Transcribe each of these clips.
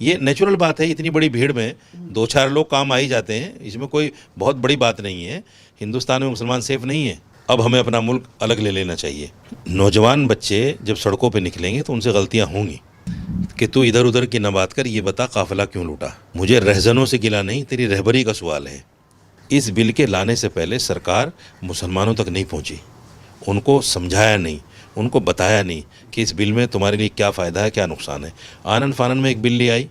ये नेचुरल बात है, इतनी बड़ी भीड़ में दो चार लोग काम आ ही जाते हैं, इसमें कोई बहुत बड़ी बात नहीं है। हिंदुस्तान में मुसलमान सेफ नहीं है। अब हमें अपना मुल्क अलग ले लेना चाहिए। नौजवान बच्चे जब सड़कों पे निकलेंगे तो उनसे गलतियां होंगी कि तू इधर उधर की न बात कर, ये बता काफिला क्यों लूटा। मुझे रहजनों से गिला नहीं, तेरी रहबरी का सवाल है। इस बिल के लाने से पहले सरकार मुसलमानों तक नहीं पहुंची, उनको समझाया नहीं, उनको बताया नहीं कि इस बिल में तुम्हारे लिए क्या फ़ायदा है, क्या नुकसान है। आनन फानन में एक बिल ले आई,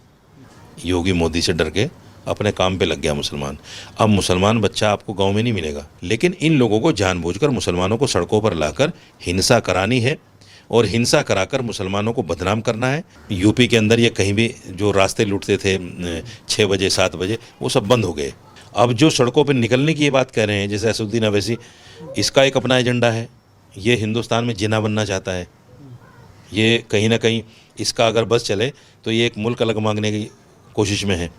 योगी मोदी से डर के अपने काम पे लग गया मुसलमान। अब मुसलमान बच्चा आपको गांव में नहीं मिलेगा। लेकिन इन लोगों को जानबूझकर मुसलमानों को सड़कों पर लाकर हिंसा करानी है और हिंसा कराकर मुसलमानों को बदनाम करना है। यूपी के अंदर ये कहीं भी जो रास्ते लूटते थे 6 बजे 7 बजे, वो सब बंद हो गए। अब जो सड़कों पर निकलने की ये बात कह रहे हैं जैसे असदुद्दीन अवैसी, इसका एक अपना एजेंडा है। ये हिंदुस्तान में जिना बनना चाहता है। ये कहीं ना कहीं इसका अगर बस चले तो ये एक मुल्क अलग मांगने की कोशिश में है।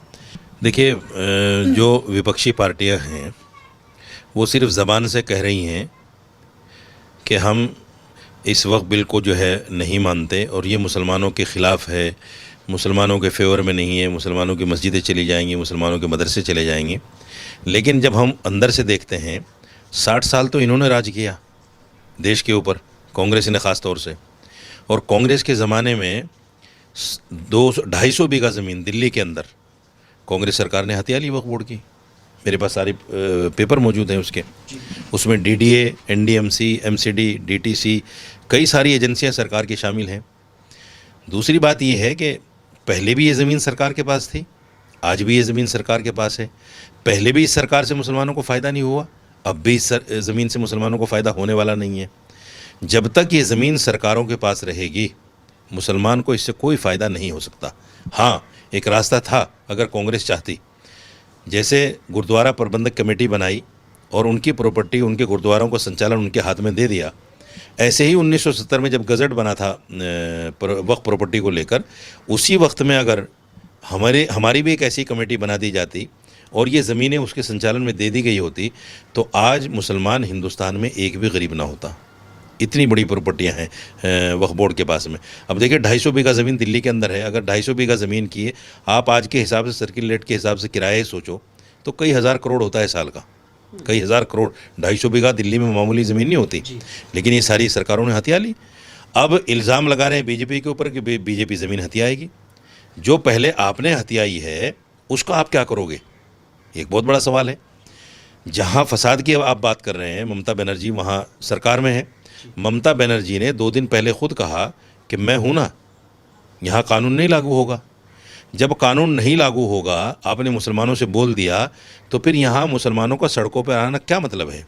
देखिए, जो विपक्षी पार्टियां हैं वो सिर्फ ज़बान से कह रही हैं कि हम इस वक्त बिल को जो है नहीं मानते और ये मुसलमानों के ख़िलाफ़ है, मुसलमानों के फेवर में नहीं है, मुसलमानों की मस्जिदें चली जाएंगी, मुसलमानों के मदरसे चले जाएंगे। लेकिन जब हम अंदर से देखते हैं, 60 साल तो इन्होंने राज किया देश के ऊपर, कांग्रेस ने ख़ास तौर से। और कांग्रेस के ज़माने में 200-250 बीघा ज़मीन दिल्ली के अंदर कांग्रेस सरकार ने हथिया ली वक्फ बोर्ड की। मेरे पास सारे पेपर मौजूद हैं उसके। उसमें डीडीए, एनडीएमसी, एमसीडी, डीटीसी, कई सारी एजेंसियां सरकार की शामिल हैं। दूसरी बात यह है कि पहले भी ये ज़मीन सरकार के पास थी, आज भी ये ज़मीन सरकार के पास है। पहले भी इस सरकार से मुसलमानों को फ़ायदा नहीं हुआ, अब भी इस ज़मीन से मुसलमानों को फ़ायदा होने वाला नहीं है। जब तक ये ज़मीन सरकारों के पास रहेगी, मुसलमान को इससे कोई फ़ायदा नहीं हो सकता। हाँ, एक रास्ता था, अगर कांग्रेस चाहती, जैसे गुरुद्वारा प्रबंधक कमेटी बनाई और उनकी प्रॉपर्टी, उनके गुरुद्वारों को संचालन उनके हाथ में दे दिया। ऐसे ही 1970 में जब गज़ट बना था वक्फ प्रॉपर्टी को लेकर, उसी वक्त में अगर हमारी भी एक ऐसी कमेटी बना दी जाती और ये ज़मीनें उसके संचालन में दे दी गई होती, तो आज मुसलमान हिंदुस्तान में एक भी गरीब ना होता। इतनी बड़ी प्रॉपर्टियां हैं वक्फ बोर्ड के पास में। अब देखिए, 250 बीघा ज़मीन दिल्ली के अंदर है। अगर 250 बीघा ज़मीन की आप आज के हिसाब से, सर्किल रेट के हिसाब से किराए सोचो तो कई हज़ार करोड़ होता है साल का, कई हज़ार करोड़। 250 बीघा दिल्ली में मामूली ज़मीन नहीं होती। लेकिन ये सारी सरकारों ने हथिया ली। अब इल्ज़ाम लगा रहे हैं बीजेपी के ऊपर कि बीजेपी ज़मीन हथियाएगी। जो पहले आपने हथियाई है उसका आप क्या करोगे, एक बहुत बड़ा सवाल है। जहाँ फसाद की आप बात कर रहे हैं, ममता बनर्जी वहाँ सरकार में है। ममता बनर्जी ने 2 दिन पहले खुद कहा कि मैं हूँ ना, यहाँ कानून नहीं लागू होगा। जब कानून नहीं लागू होगा, आपने मुसलमानों से बोल दिया, तो फिर यहाँ मुसलमानों का सड़कों पर आना क्या मतलब है।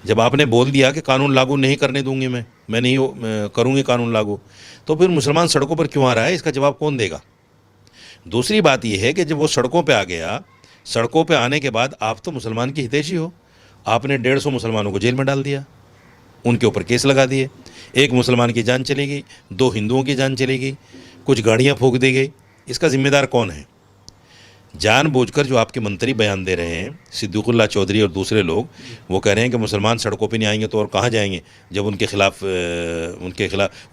जब आपने बोल दिया कि कानून लागू नहीं करने दूंगी, मैं नहीं करूँगी कानून लागू, तो फिर मुसलमान सड़कों पर क्यों आ रहा है, इसका जवाब कौन देगा। दूसरी बात यह है कि जब वो सड़कों पे आ गया, सड़कों पे आने के बाद आप तो मुसलमान की हितैषी हो, आपने 150 मुसलमानों को जेल में डाल दिया, उनके ऊपर केस लगा दिए। एक मुसलमान की जान चली गई, 2 हिंदुओं की जान चली गई, कुछ गाड़ियाँ फूंक दी गई। इसका जिम्मेदार कौन है। जानबूझकर जो आपके मंत्री बयान दे रहे हैं, सिद्दीकुल्लाह चौधरी और दूसरे लोग, वो कह रहे हैं कि मुसलमान सड़कों पे नहीं आएंगे तो और कहाँ जाएंगे, जब उनके खिलाफ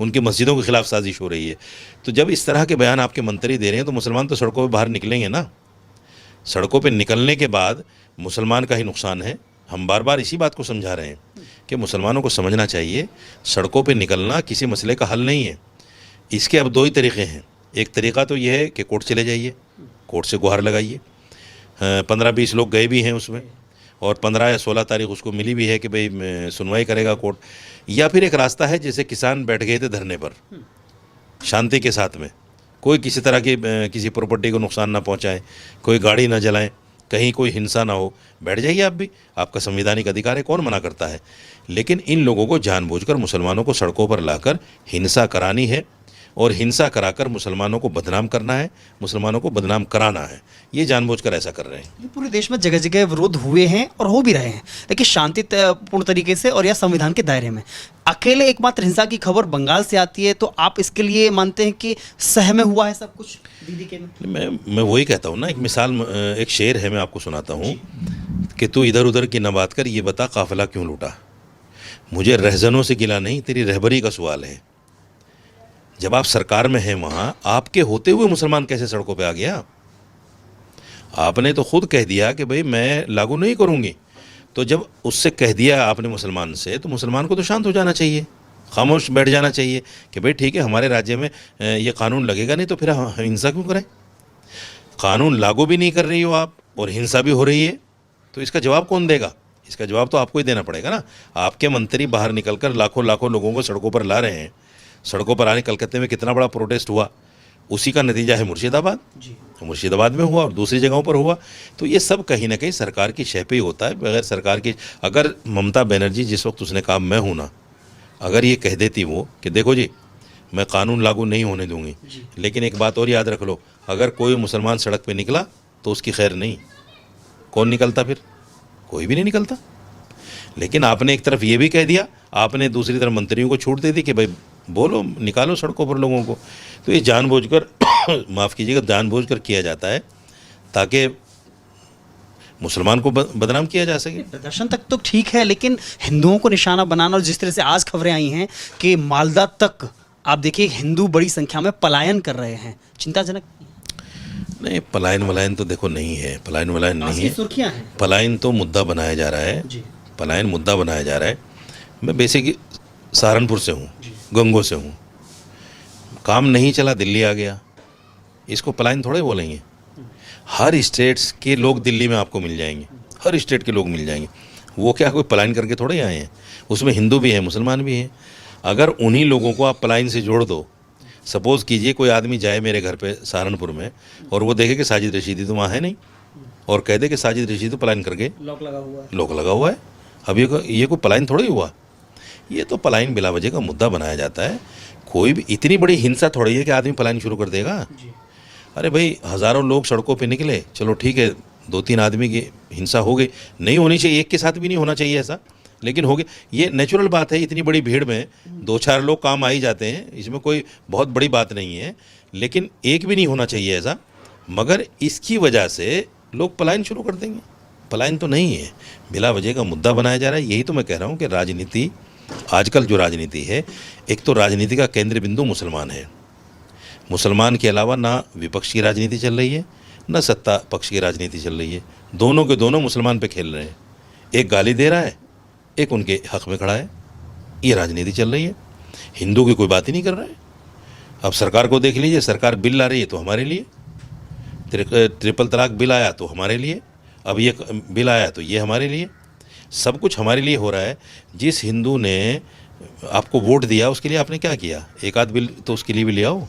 उनकी मस्जिदों के खिलाफ साजिश हो रही है। तो जब इस तरह के बयान आपके मंत्री दे रहे हैं तो मुसलमान तो सड़कों पे बाहर निकलेंगे ना। सड़कों पे निकलने के बाद मुसलमान का ही नुकसान है। हम बार बार इसी बात को समझा रहे हैं कि मुसलमानों को समझना चाहिए, सड़कों पे निकलना किसी मसले का हल नहीं है। इसके अब 2 ही तरीक़े हैं। एक तरीक़ा तो यह है कि कोर्ट चले जाइए, कोर्ट से गुहार लगाइए। 15-20 लोग गए भी हैं उसमें, और 15 या 16 तारीख उसको मिली भी है कि भाई सुनवाई करेगा कोर्ट। या फिर एक रास्ता है, जैसे किसान बैठ गए थे धरने पर शांति के साथ में, कोई किसी तरह की किसी प्रॉपर्टी को नुकसान ना पहुंचाए, कोई गाड़ी ना जलाएं, कहीं कोई हिंसा ना हो, बैठ जाइए आप भी, आपका संवैधानिक अधिकार है, कौन मना करता है। लेकिन इन लोगों को जानबूझकर मुसलमानों को सड़कों पर लाकर हिंसा करानी है और हिंसा कराकर मुसलमानों को बदनाम करना है, मुसलमानों को बदनाम कराना है। ये जानबूझकर ऐसा कर रहे हैं। ये पूरे देश में जगह जगह विरोध हुए हैं और हो भी रहे हैं, लेकिन शांतिपूर्ण तरीके से और या संविधान के दायरे में। अकेले एकमात्र हिंसा की खबर बंगाल से आती है, तो आप इसके लिए मानते हैं कि सह में हुआ है सब कुछ दीदी के में? मैं वही कहता हूँ ना, एक मिसाल, एक शेर है, मैं आपको सुनाता हूँ कि तू इधर उधर की न बात कर, ये बता काफिला क्यों लूटा। मुझे रहजनों से गिला नहीं, तेरी रहबरी का सवाल है। जब आप सरकार में हैं वहाँ, आपके होते हुए मुसलमान कैसे सड़कों पे आ गया? आपने तो खुद कह दिया कि भाई मैं लागू नहीं करूँगी। तो जब उससे कह दिया आपने मुसलमान से, तो मुसलमान को तो शांत हो जाना चाहिए, खामोश बैठ जाना चाहिए कि भाई ठीक है, हमारे राज्य में ये कानून लगेगा नहीं तो फिर हम हिंसा क्यों करें? कानून लागू भी नहीं कर रही हो आप और हिंसा भी हो रही है, तो इसका जवाब कौन देगा? इसका जवाब तो आपको ही देना पड़ेगा ना। आपके मंत्री बाहर निकलकर लाखों लाखों लोगों को सड़कों पर ला रहे हैं। सड़कों पर आने, कलकत्ते में कितना बड़ा प्रोटेस्ट हुआ, उसी का नतीजा है मुर्शिदाबाद। मुर्शिदाबाद में हुआ और दूसरी जगहों पर हुआ। तो ये सब कहीं ना कहीं सरकार की शह पे ही होता है। बगैर सरकार की, अगर ममता बनर्जी जिस वक्त उसने कहा मैं हूँ ना, अगर ये कह देती वो कि देखो जी मैं कानून लागू नहीं होने दूंगी, लेकिन एक बात और याद रख लो, अगर कोई मुसलमान सड़क पे निकला तो उसकी खैर नहीं। कौन निकलता फिर? कोई भी नहीं निकलता। लेकिन आपने एक तरफ ये भी कह दिया, आपने दूसरी तरफ मंत्रियों को छूट दे दी कि भाई बोलो, निकालो सड़कों पर लोगों को। तो ये जानबूझकर माफ़ कीजिएगा, जानबूझकर किया जाता है ताकि मुसलमान को बदनाम किया जा सके। प्रदर्शन तक तो ठीक है, लेकिन हिंदुओं को निशाना बनाना, और जिस तरह से आज खबरें आई हैं कि मालदा तक आप देखिए हिंदू बड़ी संख्या में पलायन कर रहे हैं, चिंताजनक नहीं। पलायन वलायन तो देखो नहीं है, पलायन वलायन नहीं है, सुर्खियां हैं। पलायन तो मुद्दा बनाया जा रहा है, पलायन मुद्दा बनाया जा रहा है। मैं बेसिक सहारनपुर से हूँ, गंगो से हूँ, काम नहीं चला दिल्ली आ गया, इसको पलायन थोड़े बोलेंगे। हर स्टेट्स के लोग दिल्ली में आपको मिल जाएंगे, हर स्टेट के लोग मिल जाएंगे। वो क्या कोई पलायन करके थोड़े आए हैं? उसमें हिंदू भी हैं, मुसलमान भी हैं। अगर उन्हीं लोगों को आप पलायन से जोड़ दो, सपोज़ कीजिए कोई आदमी जाए मेरे घर पे सहारनपुर में और वो देखे कि साजिद रशीदी तो वहाँ है नहीं, और कह दे कि साजिद रशीदी तो पलायन करके लॉक लगा हुआ है। अब ये कोई पलायन थोड़ा ही हुआ। ये तो पलायन बिला वजह का मुद्दा बनाया जाता है। कोई भी इतनी बड़ी हिंसा थोड़ी है कि आदमी पलायन शुरू कर देगा। अरे भाई, हज़ारों लोग सड़कों पे निकले, चलो ठीक है, 2-3 आदमी की हिंसा हो गई, नहीं होनी चाहिए, एक के साथ भी नहीं होना चाहिए ऐसा, लेकिन हो गया। ये नेचुरल बात है। इतनी बड़ी भीड़ में 2-4 लोग काम आ ही जाते हैं, इसमें कोई बहुत बड़ी बात नहीं है, लेकिन एक भी नहीं होना चाहिए ऐसा। मगर इसकी वजह से लोग पलायन शुरू कर देंगे। पलायन तो नहीं है, बिला वजह का मुद्दा बनाया जा रहा है। यही तो मैं कह रहा हूँ कि राजनीति, आजकल जो राजनीति है, एक तो राजनीति का केंद्र बिंदु मुसलमान है। मुसलमान के अलावा ना विपक्ष की राजनीति चल रही है, ना सत्ता पक्ष की राजनीति चल रही है। दोनों के दोनों मुसलमान पे खेल रहे हैं। एक गाली दे रहा है, एक उनके हक में खड़ा है। ये राजनीति चल रही है। हिंदू की कोई बात ही नहीं कर रहा है। अब सरकार को देख लीजिए, सरकार बिल ला रही है तो हमारे लिए, ट्रिपल तलाक बिल आया तो हमारे लिए, अब ये बिल आया तो ये हमारे लिए, सब कुछ हमारे लिए हो रहा है। जिस हिंदू ने आपको वोट दिया उसके लिए आपने क्या किया? एक आध बिल तो उसके लिए भी ले आओ।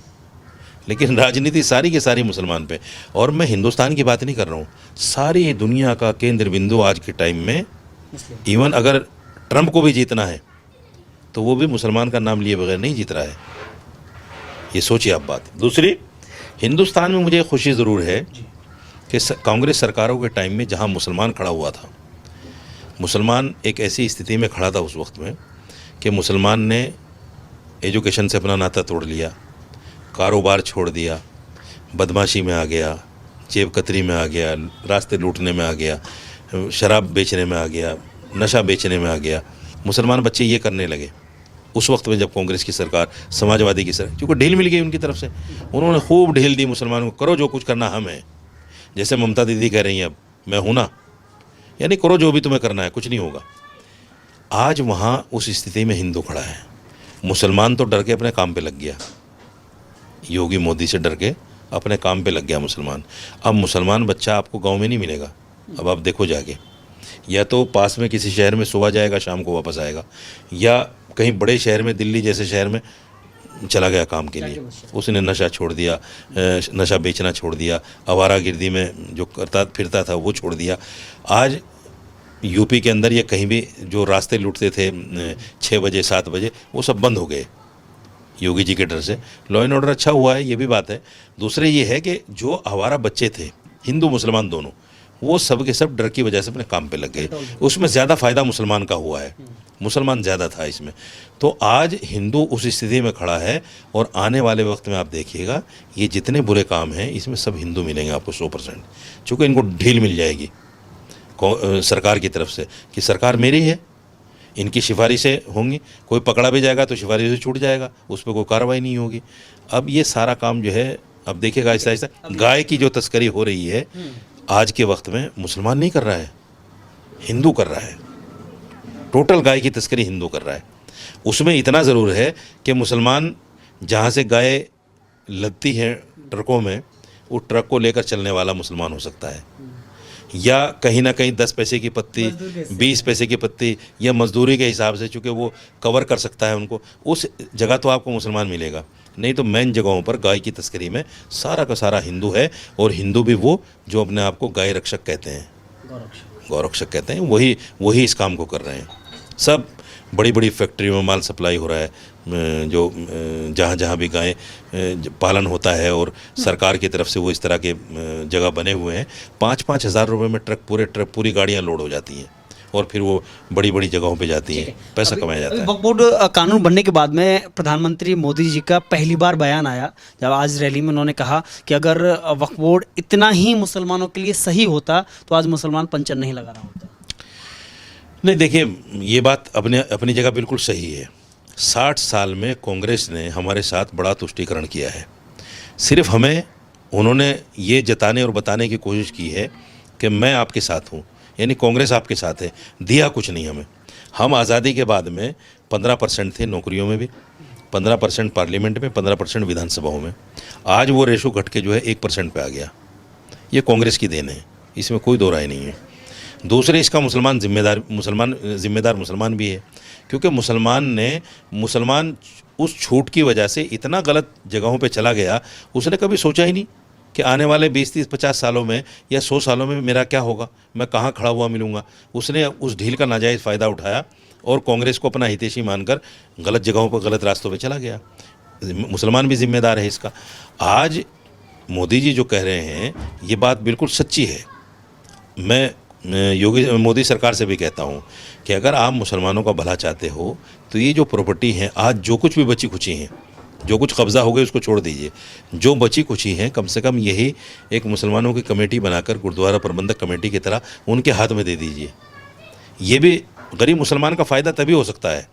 लेकिन राजनीति सारी की सारी मुसलमान पे। और मैं हिंदुस्तान की बात नहीं कर रहा हूँ, सारी दुनिया का केंद्र बिंदु आज के टाइम में, इवन अगर ट्रंप को भी जीतना है तो वो भी मुसलमान का नाम लिए बगैर नहीं जीत रहा है। ये सोचिए आप बात। दूसरी, हिंदुस्तान में मुझे खुशी ज़रूर है कि कांग्रेस सरकारों के टाइम में जहाँ मुसलमान खड़ा हुआ था, मुसलमान एक ऐसी स्थिति में खड़ा था उस वक्त में कि मुसलमान ने एजुकेशन से अपना नाता तोड़ लिया, कारोबार छोड़ दिया, बदमाशी में आ गया, जेब कतरी में आ गया, रास्ते लूटने में आ गया, शराब बेचने में आ गया, नशा बेचने में आ गया। मुसलमान बच्चे ये करने लगे उस वक्त में जब कांग्रेस की सरकार, समाजवादी की सरकार, क्योंकि ढील मिल गई उनकी तरफ से, उन्होंने खूब ढील दी मुसलमानों को, करो जो कुछ करना हम है। जैसे ममता दीदी कह रही हैं, अब मैं हूँ ना, यानी करो जो भी तुम्हें करना है, कुछ नहीं होगा। आज वहाँ उस स्थिति में हिंदू खड़ा है। मुसलमान तो डर के अपने काम पे लग गया, योगी मोदी से डर के अपने काम पे लग गया मुसलमान। अब मुसलमान बच्चा आपको गांव में नहीं मिलेगा। अब आप देखो जाके, या तो पास में किसी शहर में सुबह जाएगा, शाम को वापस आएगा, या कहीं बड़े शहर में, दिल्ली जैसे शहर में चला गया काम के लिए, उसने नशा छोड़ दिया, नशा बेचना छोड़ दिया, आवारागर्दी में जो करता फिरता था वो छोड़ दिया। आज यूपी के अंदर ये कहीं भी जो रास्ते लूटते थे 6 बजे 7 बजे, वो सब बंद हो गए योगी जी के डर से। लॉ एंड ऑर्डर अच्छा हुआ है, ये भी बात है। दूसरे ये है कि जो आवारा बच्चे थे, हिंदू मुसलमान दोनों, वो सब के सब डर की वजह से अपने काम पे लग गए। उसमें ज़्यादा फ़ायदा मुसलमान का हुआ है, मुसलमान ज़्यादा था इसमें। तो आज हिंदू उस स्थिति में खड़ा है, और आने वाले वक्त में आप देखिएगा ये जितने बुरे काम हैं इसमें सब हिंदू मिलेंगे आपको 100%, चूँकि इनको ढील मिल जाएगी सरकार की तरफ से कि सरकार मेरी है, इनकी सिफारिशें होंगी, कोई पकड़ा भी जाएगा तो सिफारिश से छूट जाएगा, उस पर कोई कार्रवाई नहीं होगी। अब ये सारा काम जो है, अब देखिएगा आहिस्ता आहिस्ता गाय की जो तस्करी हो रही है आज के वक्त में, मुसलमान नहीं कर रहा है, हिंदू कर रहा है। टोटल गाय की तस्करी हिंदू कर रहा है। उसमें इतना ज़रूर है कि मुसलमान जहाँ से गाय लदती हैं ट्रकों में, वो ट्रक को लेकर चलने वाला मुसलमान हो सकता है, या कहीं ना कहीं 10 पैसे की पत्ती, 20 पैसे की पत्ती, या मजदूरी के हिसाब से, चूँकि वो कवर कर सकता है उनको, उस जगह तो आपको मुसलमान मिलेगा। नहीं तो मेन जगहों पर गाय की तस्करी में सारा का सारा हिंदू है, और हिंदू भी वो जो अपने आप को गाय रक्षक कहते हैं, गौरक्षक कहते हैं, वही इस काम को कर रहे हैं। सब बड़ी बड़ी फैक्ट्रियों में माल सप्लाई हो रहा है, जो जहाँ जहाँ भी गाय पालन होता है, और सरकार की तरफ से वो इस तरह के जगह बने हुए हैं। 5-5 हज़ार रुपये में ट्रक पूरी गाड़ियाँ लोड हो जाती हैं, और फिर वो बड़ी बड़ी जगहों पे जाती हैं, पैसा कमाया जाता है। वक्फ बोर्ड कानून बनने के बाद में प्रधानमंत्री मोदी जी का पहली बार बयान आया, जब आज रैली में उन्होंने कहा कि अगर वक्फ बोर्ड इतना ही मुसलमानों के लिए सही होता तो आज मुसलमान पंचर नहीं लगा रहा होता। नहीं, देखिए, ये बात अपनी जगह बिल्कुल सही है। 60 साल में कांग्रेस ने हमारे साथ बड़ा तुष्टीकरण किया है। सिर्फ हमें उन्होंने ये जताने और बताने की कोशिश की है कि मैं आपके साथ हूँ, यानी कांग्रेस आपके साथ है, दिया कुछ नहीं हमें। हम आज़ादी के बाद में 15% थे नौकरियों में भी, 15% पार्लियामेंट में, 15% विधानसभाओं में। आज वो रेशो घट के जो है 1% पे आ गया। ये कांग्रेस की देन है, इसमें कोई दो राय नहीं है। दूसरे, इसका जिम्मेदार मुसलमान भी है, क्योंकि मुसलमान उस छूट की वजह से इतना गलत जगहों पे चला गया, उसने कभी सोचा ही नहीं कि आने वाले 20, 30, 50 सालों में या 100 सालों में मेरा क्या होगा, मैं कहाँ खड़ा हुआ मिलूँगा। उसने उस ढील का नाजायज़ फ़ायदा उठाया और कांग्रेस को अपना हितैषी मानकर गलत जगहों पर, गलत रास्तों पर चला गया। मुसलमान भी जिम्मेदार है इसका। आज मोदी जी जो कह रहे हैं, ये बात बिल्कुल सच्ची है। मैं मोदी सरकार से भी कहता हूँ कि अगर आप मुसलमानों का भला चाहते हो तो ये जो प्रॉपर्टी हैं, आज जो कुछ भी बची खुची हैं, जो कुछ कब्ज़ा हो गए उसको छोड़ दीजिए, जो बची खुची हैं कम से कम यही एक मुसलमानों की कमेटी बनाकर, गुरुद्वारा प्रबंधक कमेटी की तरह उनके हाथ में दे दीजिए। ये भी गरीब मुसलमान का फ़ायदा तभी हो सकता है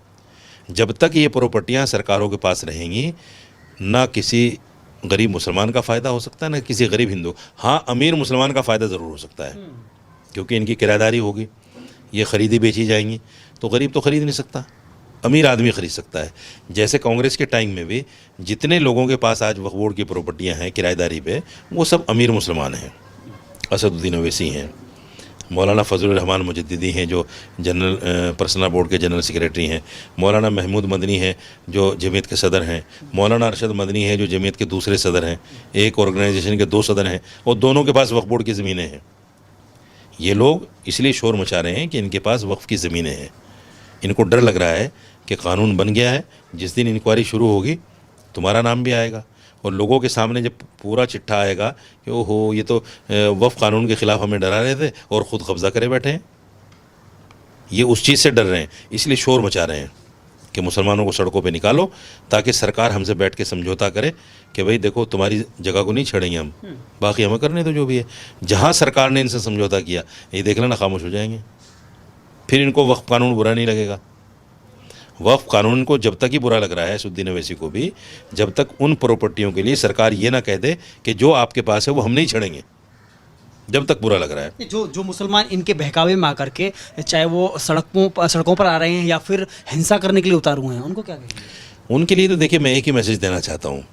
जब तक ये प्रॉपर्टियाँ सरकारों के पास रहेंगी। ना किसी गरीब मुसलमान का फ़ायदा हो सकता है, ना किसी गरीब हिंदू। हाँ, अमीर मुसलमान का फ़ायदा ज़रूर हो सकता है, क्योंकि इनकी किराएदारी होगी, ये ख़रीदी बेची जाएंगी, तो गरीब तो ख़रीद नहीं सकता, अमीर आदमी ख़रीद सकता है। जैसे कांग्रेस के टाइम में भी जितने लोगों के पास आज वक्फ बोर्ड की प्रॉपर्टियाँ हैं किराएदारी पे, वो सब अमीर मुसलमान हैं। असदुद्दीन ओवैसी हैं, मौलाना फजलुर रहमान मुजद्दिदी हैं जो जनरल पर्सनल बोर्ड के जनरल सेक्रेटरी हैं, मौलाना महमूद मदनी हैं जो जमीयत के सदर हैं, मौलाना अरशद मदनी हैं जो जमीयत के दूसरे सदर हैं। एक ऑर्गेनाइजेशन के 2 सदर हैं, और दोनों के पास वक्फ बोर्ड की ज़मीनें हैं। ये लोग इसलिए शोर मचा रहे हैं कि इनके पास वक्फ की ज़मीनें हैं। इनको डर लग रहा है कि कानून बन गया है, जिस दिन इंक्वायरी शुरू होगी तुम्हारा नाम भी आएगा, और लोगों के सामने जब पूरा चिट्ठा आएगा कि ओहो, ये तो वक्फ कानून के ख़िलाफ़ हमें डरा रहे थे और ख़ुद कब्ज़ा करे बैठे हैं। ये उस चीज़ से डर रहे हैं, इसलिए शोर मचा रहे हैं कि मुसलमानों को सड़कों पे निकालो, ताकि सरकार हमसे बैठ के समझौता करे कि भाई देखो, तुम्हारी जगह को नहीं छेड़ेंगे हम, बाकी हमें करने दो जो भी है। जहाँ सरकार ने इनसे समझौता किया, ये देख लेना, खामोश हो जाएंगे। फिर इनको वक्फ कानून बुरा नहीं लगेगा। वक्फ कानून को जब तक ही बुरा लग रहा है, असदुद्दीन ओवैसी को भी, जब तक उन प्रॉपर्टियों के लिए सरकार ये ना कह दे कि जो आपके पास है वो हम नहीं छेड़ेंगे, जब तक बुरा लग रहा है। जो मुसलमान इनके बहकावे में आकर के, चाहे वो सड़कों पर आ रहे हैं या फिर हिंसा करने के लिए उतार हुए हैं, उनको क्या कहेंगे? उनके लिए तो देखिए, मैं एक ही मैसेज देना चाहता हूँ,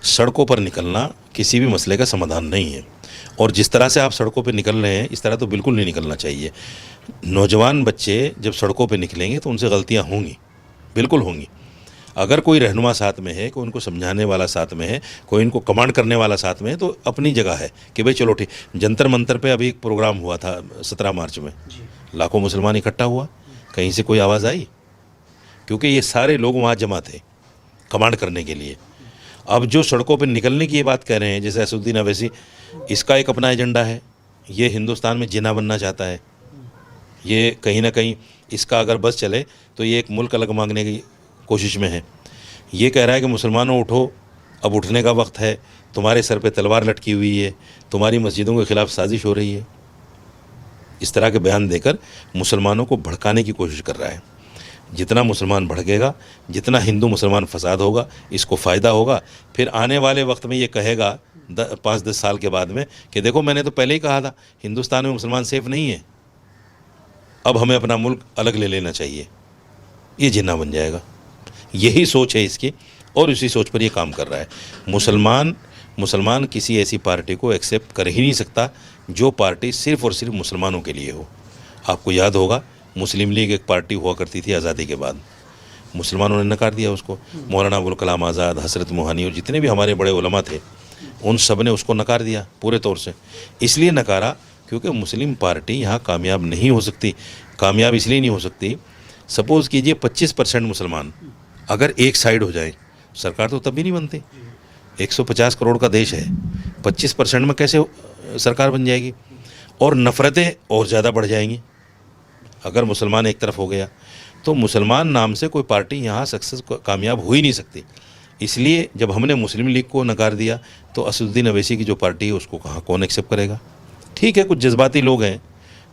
सड़कों पर निकलना किसी भी मसले का समाधान नहीं है। और जिस तरह से आप सड़कों पे निकल रहे हैं, इस तरह तो बिल्कुल नहीं निकलना चाहिए। नौजवान बच्चे जब सड़कों पे निकलेंगे तो उनसे गलतियाँ होंगी, बिल्कुल होंगी। अगर कोई रहनुमा साथ में है, कोई उनको समझाने वाला साथ में है, कोई इनको कमांड करने वाला साथ में है, तो अपनी जगह है कि भाई चलो ठीक। जंतर मंतर पे अभी एक प्रोग्राम हुआ था 17 मार्च में, लाखों मुसलमान इकट्ठा हुआ, कहीं से कोई आवाज़ आई? क्योंकि ये सारे लोग वहाँ जमा थे कमांड करने के लिए। अब जो सड़कों पर निकलने की ये बात कह रहे हैं, जैसे असदुद्दीन ओवैसी, इसका एक अपना एजेंडा है, ये हिंदुस्तान में जिना बनना चाहता है। ये कहीं ना कहीं इसका अगर बस चले तो ये एक मुल्क अलग मांगने की कोशिश में है। ये कह रहा है कि मुसलमानों उठो, अब उठने का वक्त है, तुम्हारे सर पे तलवार लटकी हुई है, तुम्हारी मस्जिदों के ख़िलाफ़ साजिश हो रही है। इस तरह के बयान देकर मुसलमानों को भड़काने की कोशिश कर रहा है। जितना मुसलमान भड़केगा, जितना हिंदू मुसलमान फसाद होगा, इसको फ़ायदा होगा। फिर आने वाले वक्त में ये कहेगा 5-10 साल के बाद में कि देखो मैंने तो पहले ही कहा था हिंदुस्तान में मुसलमान सेफ नहीं है, अब हमें अपना मुल्क अलग ले लेना चाहिए। ये जिन्ना बन जाएगा। यही सोच है इसकी और उसी सोच पर ये काम कर रहा है। मुसलमान किसी ऐसी पार्टी को एक्सेप्ट कर ही नहीं सकता जो पार्टी सिर्फ़ और सिर्फ मुसलमानों के लिए हो। आपको याद होगा मुस्लिम लीग एक पार्टी हुआ करती थी आज़ादी के बाद, मुसलमानों ने नकार दिया उसको। मौलाना अबुल कलाम आज़ाद, हज़रत मोहानी और जितने भी हमारे बड़े उलमा थे उन सब ने उसको नकार दिया पूरे तौर से। इसलिए नकारा क्योंकि मुस्लिम पार्टी यहाँ कामयाब नहीं हो सकती। कामयाब इसलिए नहीं हो सकती, सपोज़ कीजिए 25% मुसलमान अगर एक साइड हो जाए, सरकार तो तब भी नहीं बनती। 150 करोड़ का देश है, 25% में कैसे सरकार बन जाएगी? और नफ़रतें और ज़्यादा बढ़ जाएंगी अगर मुसलमान एक तरफ हो गया। तो मुसलमान नाम से कोई पार्टी यहाँ सक्सेस कामयाब हो ही नहीं सकती। इसलिए जब हमने मुस्लिम लीग को नकार दिया तो असदुद्दीन अवैसी की जो पार्टी है उसको कहाँ कौन एक्सेप्ट करेगा? ठीक है, कुछ जज्बाती लोग हैं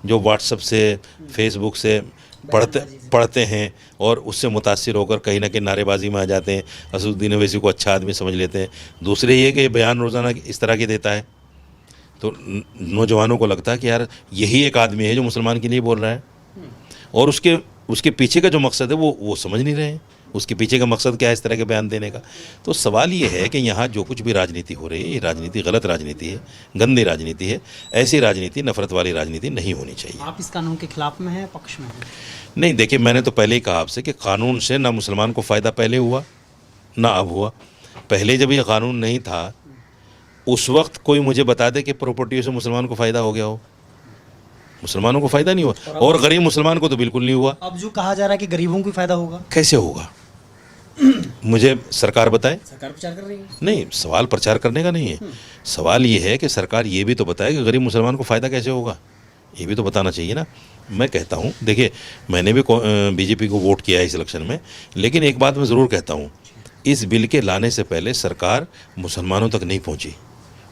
जो व्हाट्सएप से, फेसबुक से पढ़ते हैं और उससे मुतासिर होकर कहीं ना कहीं नारेबाजी में आ जाते हैं, असदुद्दीन अवैसी को अच्छा आदमी समझ लेते हैं। दूसरे ये कि बयान रोज़ाना इस तरह के देता है तो नौजवानों को लगता है कि यार यही एक आदमी है जो मुसलमान के लिए बोल रहा है, और उसके पीछे का जो मकसद है वो समझ नहीं रहे हैं। उसके पीछे का मकसद क्या है इस तरह के बयान देने का? तो सवाल ये है कि यहाँ जो कुछ भी राजनीति हो रही है ये राजनीति गलत राजनीति है, गंदी राजनीति है। ऐसी राजनीति, नफरत वाली राजनीति नहीं होनी चाहिए। आप इस कानून के खिलाफ में हैं, पक्ष में हैं? नहीं, देखिए मैंने तो पहले ही कहा आपसे कि कानून से ना मुसलमान को फ़ायदा पहले हुआ ना अब हुआ। पहले जब ये कानून नहीं था उस वक्त कोई मुझे बता दे कि प्रॉपर्टी से मुसलमान को फ़ायदा हो गया हो। मुसलमानों को फ़ायदा नहीं हुआ और गरीब मुसलमान को तो बिल्कुल नहीं हुआ। अब जो कहा जा रहा है कि गरीबों को फ़ायदा होगा, कैसे होगा? मुझे सरकार बताए। सरकार प्रचार कर रही है। नहीं, सवाल प्रचार करने का नहीं है, सवाल ये है कि सरकार ये भी तो बताए कि गरीब मुसलमान को फ़ायदा कैसे होगा, ये भी तो बताना चाहिए ना। मैं कहता हूँ, देखिए मैंने भी बीजेपी को वोट किया है इस इलेक्शन में, लेकिन एक बात मैं ज़रूर कहता हूँ, इस बिल के लाने से पहले सरकार मुसलमानों तक नहीं पहुँची,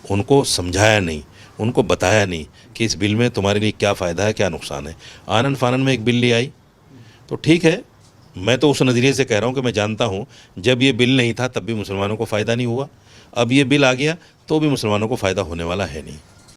उनको समझाया नहीं, उनको बताया नहीं कि इस बिल में तुम्हारे लिए क्या फ़ायदा है, क्या नुकसान है। आनन फानन में एक बिल ले आई तो ठीक है, मैं तो उस नज़रिए से कह रहा हूँ कि मैं जानता हूँ जब ये बिल नहीं था तब भी मुसलमानों को फ़ायदा नहीं हुआ, अब ये बिल आ गया तो भी मुसलमानों को फ़ायदा होने वाला है नहीं।